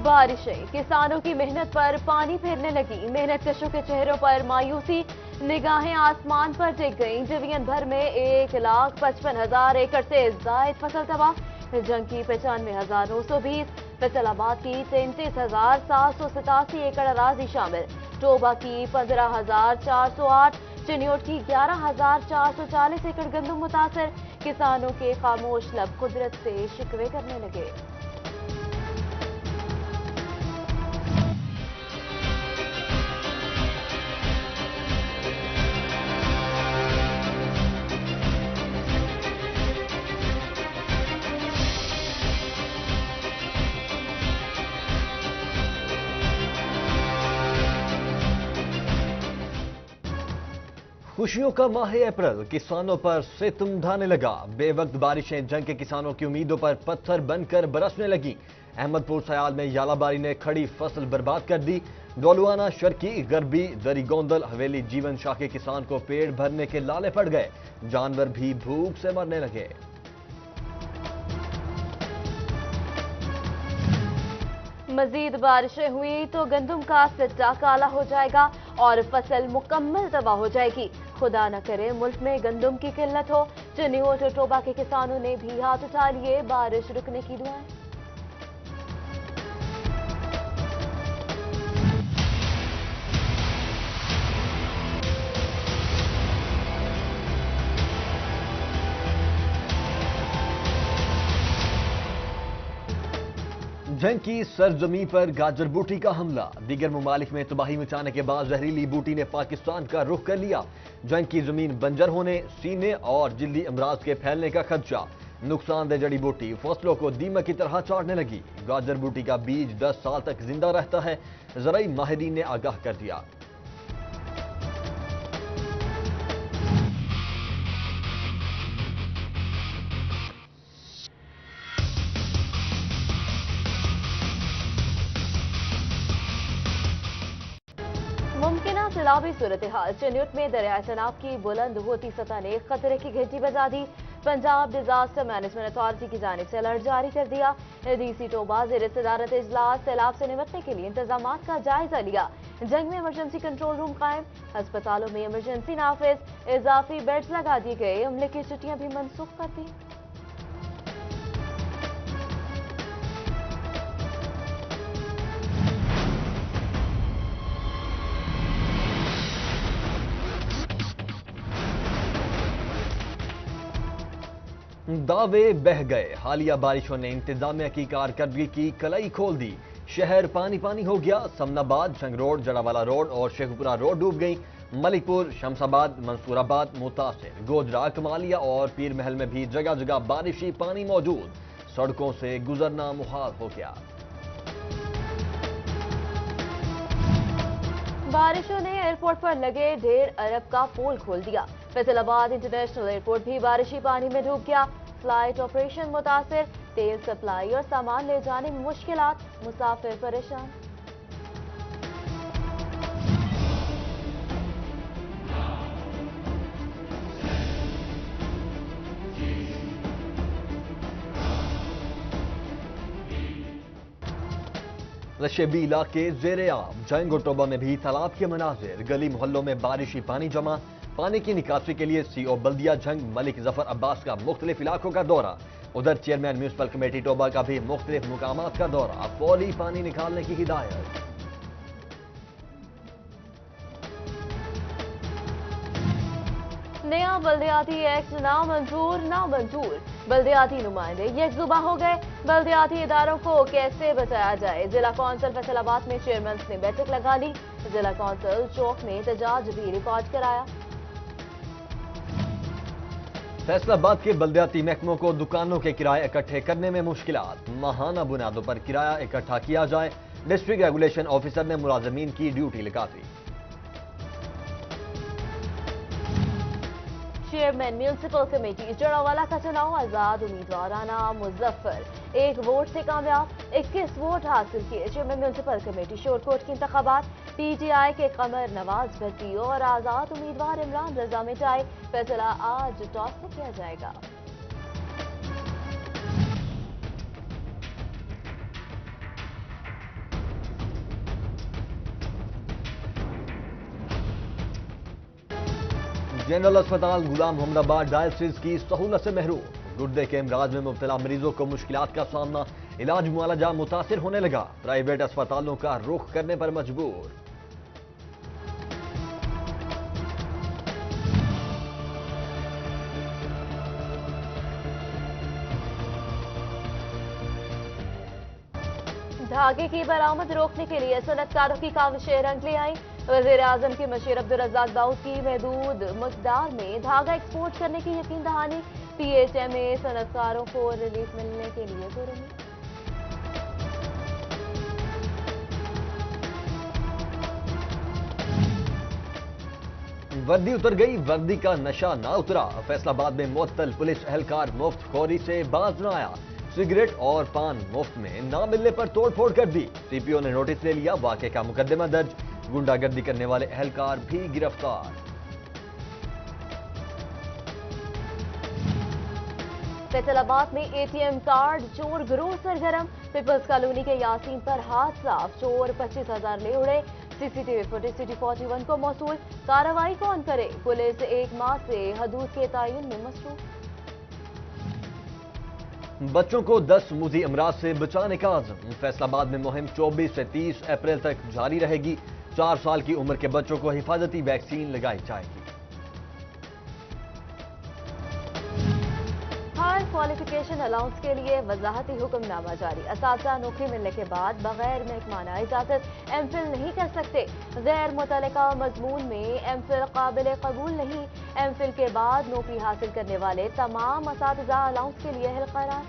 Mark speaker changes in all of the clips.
Speaker 1: बारिशें किसानों की मेहनत पर पानी फेरने लगी। मेहनत कशों के चेहरों पर मायूसी, निगाहें आसमान पर टिक गईं। डिवीजन भर में 1,55,000 एकड़ से जायद फसल तबाह। जंग की 95,920, फैसलाबाद की 33,787 एकड़ अराजी शामिल। टोबा की 15,408, चिन्योट की 11,440 एकड़ गंदम मुतासर। किसानों के खामोश लब कुदरत से शिकवे करने लगे।
Speaker 2: खुशियों का माह अप्रैल किसानों पर सितम ढाने लगा। बेवक्त बारिशें जंग के किसानों की उम्मीदों पर पत्थर बनकर बरसने लगी। अहमदपुर सयाल में यालाबारी ने खड़ी फसल बर्बाद कर दी। गोलुआना, शर्की, गरबी, दरी गोंदल, हवेली जीवन शाह के किसान को पेट भरने के लाले पड़ गए। जानवर भी भूख से मरने लगे।
Speaker 1: मजीद बारिशें हुई तो गंदम का सिट्टा काला हो जाएगा और फसल मुकम्मल तबाह हो जाएगी। खुदा न करे मुल्क में गंदम की किल्लत हो। चिन्योट और टोबा के किसानों ने भी हाथ उठा लिए बारिश रुकने की दुआएं।
Speaker 2: जंग की सरजमी पर गाजर बूटी का हमला। दीगर ममालिक में तबाही मचाने के बाद जहरीली बूटी ने पाकिस्तान का रुख कर लिया। जंग की जमीन बंजर होने, सीने और जिल्दी अमराज के फैलने का खदशा। नुकसानदेह जड़ी बूटी फसलों को दीमक की तरह चाटने लगी। गाजर बूटी का बीज 10 साल तक जिंदा रहता है, ज़राई माहिरीन ने आगाह कर दिया।
Speaker 1: मुमकिना सैलाबी सूरत हाल। चिन्योट में दरियाए तनाब की बुलंद होती सतह ने खतरे की घंटी बजा दी। पंजाब डिजास्टर मैनेजमेंट अथॉरिटी की जानिब से अलर्ट जारी कर दिया। डीसी टोबा ज़ेर सदारत इजलास सैलाब से निपटने के लिए इंतजाम का जायजा लिया। जंग में इमरजेंसी कंट्रोल रूम कायम, अस्पतालों में इमरजेंसी नाफिज, इजाफी बेड्स लगा दिए गए। अमले की छुट्टियां भी मनसूख कर दी।
Speaker 2: दावे बह गए। हालिया बारिशों ने इंतजामिया की कारकर्दगी की कलाई खोल दी। शहर पानी पानी हो गया। समनाबाद, जंग रोड, जड़ावाला रोड और शेखपुरा रोड डूब गई। मलिकपुर, शमशाबाद, मंसूराबाद मुतासिर। गोजरा, कमालिया और पीर महल में भी जगह जगह बारिशी पानी मौजूद। सड़कों से गुजरना मुहाल हो गया।
Speaker 1: बारिशों ने एयरपोर्ट पर लगे 1.5 अरब का पोल खोल दिया। फैसलाबाद इंटरनेशनल एयरपोर्ट भी बारिशी पानी में डूब गया। फ्लाइट ऑपरेशन मुतासिर, तेल सप्लाई और सामान ले जाने में मुश्किलात, मुसाफिर परेशान।
Speaker 2: रशेबी इलाके ज़ेरे आब। जंग और टोबा में भी तालाब के मनाजिर। गली मोहल्लों में बारिशी पानी जमा। पानी की निकासी के लिए सीओ बल्दिया जंग मलिक जफर अब्बास का मुख्तलिफ इलाकों का दौरा। उधर चेयरमैन म्यूनिसिपल कमेटी टोबा का भी मुख्तलिफ मुकामात का दौरा। फौरी पानी निकालने की हिदायत।
Speaker 1: नया बल्दियाती एक्ट नामंजूर। बल्दियाती नुमाइंदे यकजुबा हो गए। बल्दियाती इदारों को कैसे बचाया जाए। जिला कौंसिल फैसलाबाद में चेयरमैन ने बैठक लगा ली। जिला कौंसिल चौक में एहतजाज भी रिकॉर्ड कराया।
Speaker 2: फैसलाबाद के बल्दियाती महकमों को दुकानों के किराए इकट्ठे करने में मुश्किलात। माहाना बुनियादों पर किराया इकट्ठा किया जाए। डिस्ट्रिक्ट रेगुलेशन ऑफिसर ने मुलाजमीन की ड्यूटी लगा दी।
Speaker 1: चेयरमैन म्यूनिसिपल कमेटी जड़ावाला का चुनाव आजाद उम्मीदवार राना मुजफ्फर 1 वोट से कामयाब। 21 वोट हासिल किए। चेयरमैन म्यूनिसिपल कमेटी शोरकोट की इंतखाबात। पीटीआई के कमर नवाज भट्टी और आजाद उम्मीदवार इमरान रजा मिटाए। फैसला आज टॉस में किया जाएगा।
Speaker 2: जनरल अस्पताल गुलाम मोहम्मद आबाद डायलिसिस की सहूलत से महरूम। गुर्दे के अमराज में मुब्तला मरीजों को मुश्किलात का सामना, इलाज मुआलजा मुतासिर होने लगा। प्राइवेट अस्पतालों का रुख करने पर मजबूर।
Speaker 1: धागे की बरामद रोकने के लिए सनतकारों की काविशें रंग ले आई। वज़ीर-ए-आज़म के मशीर अब्दुल रज़्ज़ाक दाऊद की महदूद मकदार में धागा एक्सपोर्ट करने की यकीन दहानी। PHMA सनतकारों को रिलीफ मिलने के लिए पुरुद।
Speaker 2: वर्दी उतर गई, वर्दी का नशा ना उतरा। फैसलाबाद में मुअत्तल पुलिस एहलकार मुफ्त खोरी से बाज न आया। सिगरेट और पान मुफ्त में ना मिलने पर तोड़फोड़ कर दी। CPO ने नोटिस ले लिया, वाक़े का मुकदमा दर्ज। गुंडागर्दी करने वाले एहलकार भी गिरफ्तार।
Speaker 1: फैसलाबाद में ATM कार्ड चोर गिरोह सरगर्म। पीपल्स कॉलोनी के यासीन पर हाथ साफ, चोर 25,000 ले उड़े। CCTV फुटेज सिटी 41 को मौसूल। कार्रवाई कौन करे? पुलिस 1 माह से हदूद के तयन में मसरूफ।
Speaker 2: बच्चों को 10 मुज़ी अमराज से बचाने का आज़म। फैसलाबाद में मुहिम 24 से 30 अप्रैल तक जारी रहेगी। 4 साल की उम्र के बच्चों को हिफाजती वैक्सीन लगाई जाएगी।
Speaker 1: हायर क्वालिफिकेशन अलाउंस के लिए वजाहती हुक्मनामा जारी। असातिज़ा नौकरी मिलने के बाद बगैर महकमाना इजाजत MPhil नहीं कर सकते। गैर मुतल्लिका मजमून में MPhil काबिल कबूल नहीं। MPhil के बाद नौकरी हासिल करने वाले तमाम असातिज़ा अलाउंस के लिए हिलकरार।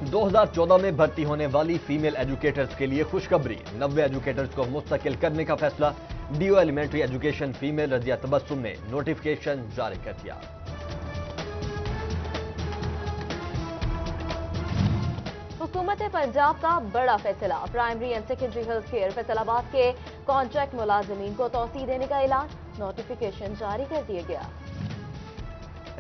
Speaker 2: 2014 में भर्ती होने वाली फीमेल एजुकेटर्स के लिए खुशखबरी। 90 एजुकेटर्स को मुस्तकिल करने का फैसला। DO elementary education female Razia Tabassum ने नोटिफिकेशन जारी कर दिया।
Speaker 1: हुकूमत पंजाब का बड़ा फैसला। Primary and secondary health care Faisalabad के कॉन्ट्रैक्ट मुलाजिमीन को तौसीह देने का ऐलान। नोटिफिकेशन जारी कर दिया गया।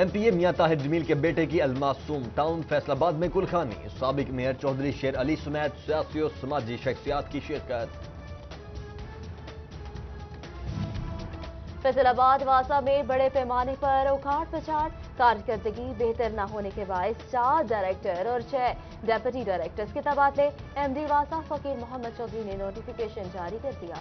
Speaker 2: MPA मियां ताहिर जमील के बेटे की अलमासूम टाउन फैसलाबाद में कुलखानी। साबिक मेयर चौधरी शेर अली समेत सियासी और समाजी शख्सियात की शिरकत।
Speaker 1: फैसलाबाद वासा में बड़े पैमाने पर उखाड़ पछाड़। कारकर्दगी बेहतर न होने के बायस 4 डायरेक्टर और 6 डेप्यूटी डायरेक्टर्स के तबादले। MD वासा फकीर मोहम्मद चौधरी ने नोटिफिकेशन जारी कर दिया।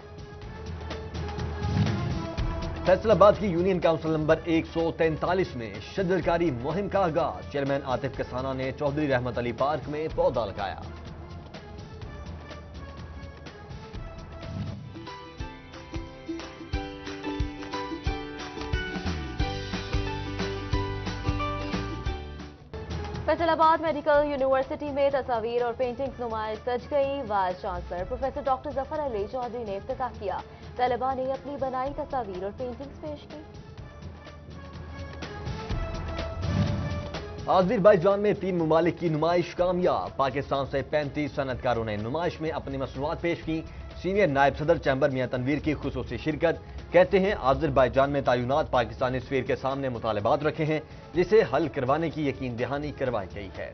Speaker 2: फैसलाबाद की यूनियन काउंसिल नंबर 143 में शजरकारी मुहिम का आगाज। चेयरमैन आतिफ कसाना ने चौधरी रहमत अली पार्क में पौधा लगाया।
Speaker 1: फैसलाबाद मेडिकल यूनिवर्सिटी में तस्वीर और पेंटिंग्स नुमाइश सज गई। Vice chancellor professor doctor Zafar Ali Chaudhry ने इफ्तिताह किया। तलबा ने अपनी बनाई तस्वीर और पेंटिंग्स पेश की।
Speaker 2: आज़रबाईजान में 3 ममालिक की नुमाइश कामयाब। पाकिस्तान से 35 सनतकारों ने नुमाइश में अपनी मसनूआत पेश की। सीनियर नायब सदर चैम्बर मियां तनवीर की खुसूसी शिरकत। कहते हैं आज़रबाईजान में तयनात पाकिस्तानी सफीर के सामने मुतालबात रखे हैं, जिसे हल करवाने की यकीन दहानी करवाई गई है।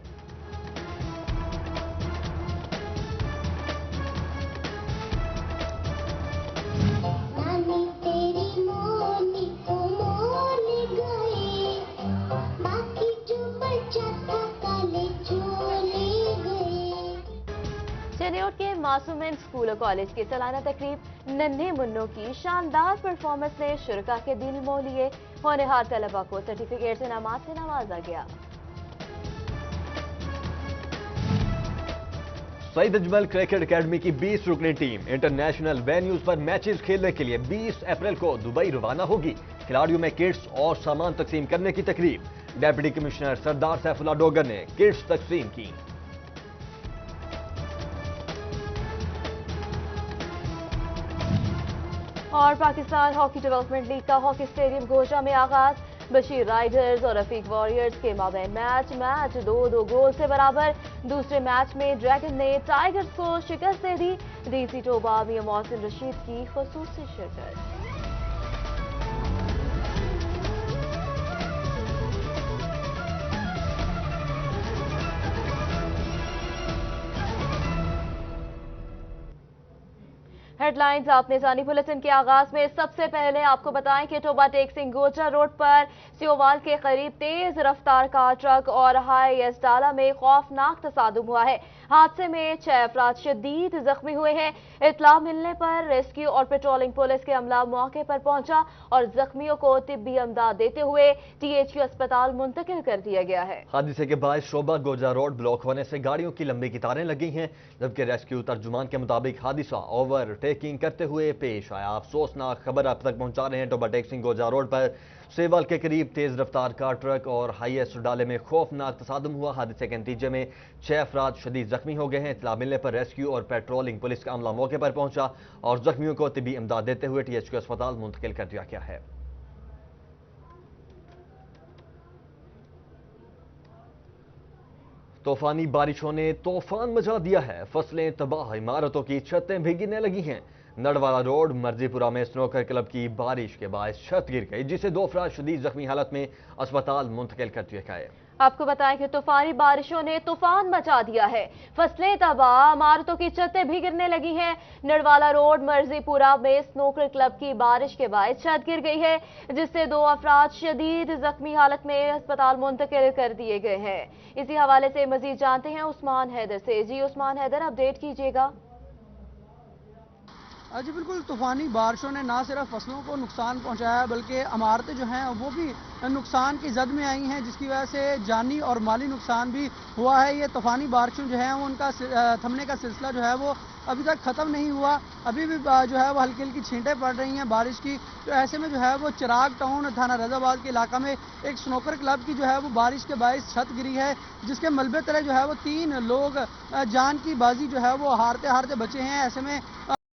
Speaker 1: चेन्नई के मासूमिन स्कूल और कॉलेज की सालाना तकरीब। नन्हे मुन्नों की शानदार परफॉर्मेंस ने शुरका के दिल मोह लिए। होनहार तलबा को सर्टिफिकेट इनामात से नवाजा गया।
Speaker 2: सईद अजमल क्रिकेट अकेडमी की 20 रुकनी टीम इंटरनेशनल वेन्यूज पर मैचेस खेलने के लिए 20 अप्रैल को दुबई रवाना होगी। खिलाड़ियों में किट्स और सामान तकसीम करने की तकरीब। डेप्यूटी कमिश्नर सरदार सैफुल्लाह डोगर ने किट्स तकसीम की।
Speaker 1: और पाकिस्तान हॉकी डेवलपमेंट लीग का हॉकी स्टेडियम गोशा में आगाज। बशीर राइडर्स और रफीक वॉरियर्स के माबैन मैच 2-2 गोल से बराबर। दूसरे मैच में ड्रैगन ने टाइगर्स को शिकस्त दे दी। DC टोबा मियां मोहसिन रशीद की खुसूसी शिरकत। हेडलाइंस आपने जानी। बुलेटिन के आगाज में सबसे पहले आपको बताएं कि टोबा टेक सिंह गोचा रोड पर सियोवाल के करीब तेज रफ्तार कार ट्रक और हाईएस डाला में खौफनाक तसादुम हुआ है। हादसे में 6 अफराद शदीद जख्मी हुए हैं। इत्तला मिलने पर रेस्क्यू और पेट्रोलिंग पुलिस के अमला मौके पर पहुंचा और जख्मियों को तिब्बी अमदाद देते हुए THQ अस्पताल मुंतकिल कर दिया गया है।
Speaker 2: हादसे के बाद शोभा गोजा रोड ब्लॉक होने से गाड़ियों की लंबी कतारें लगी हैं, जबकि रेस्क्यू तर्जुमान के मुताबिक हादसा ओवरटेकिंग करते हुए पेश आया। अफसोसनाक खबर आप तक पहुंचा रहे हैं। टोबा टेक सिंह गोजा रोड पर सेवाल के करीब तेज रफ्तार कार ट्रक और हाईएस डाले में खौफनाक तसादुम हुआ। हादसे के नतीजे में 6 अफराद शदीद जख्मी हो गए हैं। इत्तला मिलने पर रेस्क्यू और पेट्रोलिंग पुलिस का अमला मौके पर पहुंचा और जख्मियों को तिब्बी इमदाद देते हुए THQ अस्पताल मुंतकिल कर दिया गया है। तूफानी बारिशों ने तूफान मचा दिया है। फसलें तबाह, इमारतों की छतें भी गिरने लगी हैं। नड़वाला रोड मर्जीपुरा में स्नोकर क्लब की बारिश के बाद छत गिर गई, जिसे 2 अफराद शदीद जख्मी हालत में अस्पताल मुंतकिल कर दिया गया।
Speaker 1: आपको बताएं कि तूफानी बारिशों ने तूफान मचा दिया है। फसलें तबाह, इमारतों की छतें भी गिरने लगी हैं। नड़वाला रोड मर्जीपुरा में स्नोकर क्लब की बारिश के बाद छत गिर गई है, जिससे 2 अफराद शदीद जख्मी हालत में अस्पताल मुंतकिल कर दिए गए हैं। इसी हवाले से मजीद जानते हैं उस्मान हैदर से। जी उस्मान हैदर, अपडेट कीजिएगा।
Speaker 3: जी बिल्कुल, तूफानी बारिशों ने ना सिर्फ फसलों को नुकसान पहुंचाया बल्कि इमारतें जो हैं वो भी नुकसान की जद में आई हैं, जिसकी वजह से जानी और माली नुकसान भी हुआ है। ये तूफानी बारिशों जो है वो उनका थमने का सिलसिला जो है वो अभी तक ख़त्म नहीं हुआ। अभी भी जो है वो हल्की हल्की छींटें पड़ रही हैं बारिश की। तो ऐसे में जो है वो चिराग टाउन थाना रजाबाद के इलाका में एक स्नोकर क्लब की जो है वो बारिश के बायस छत गिरी है, जिसके मलबे तले जो है वो 3 लोग जान की बाजी जो है वो हारते हारते बचे हैं। ऐसे में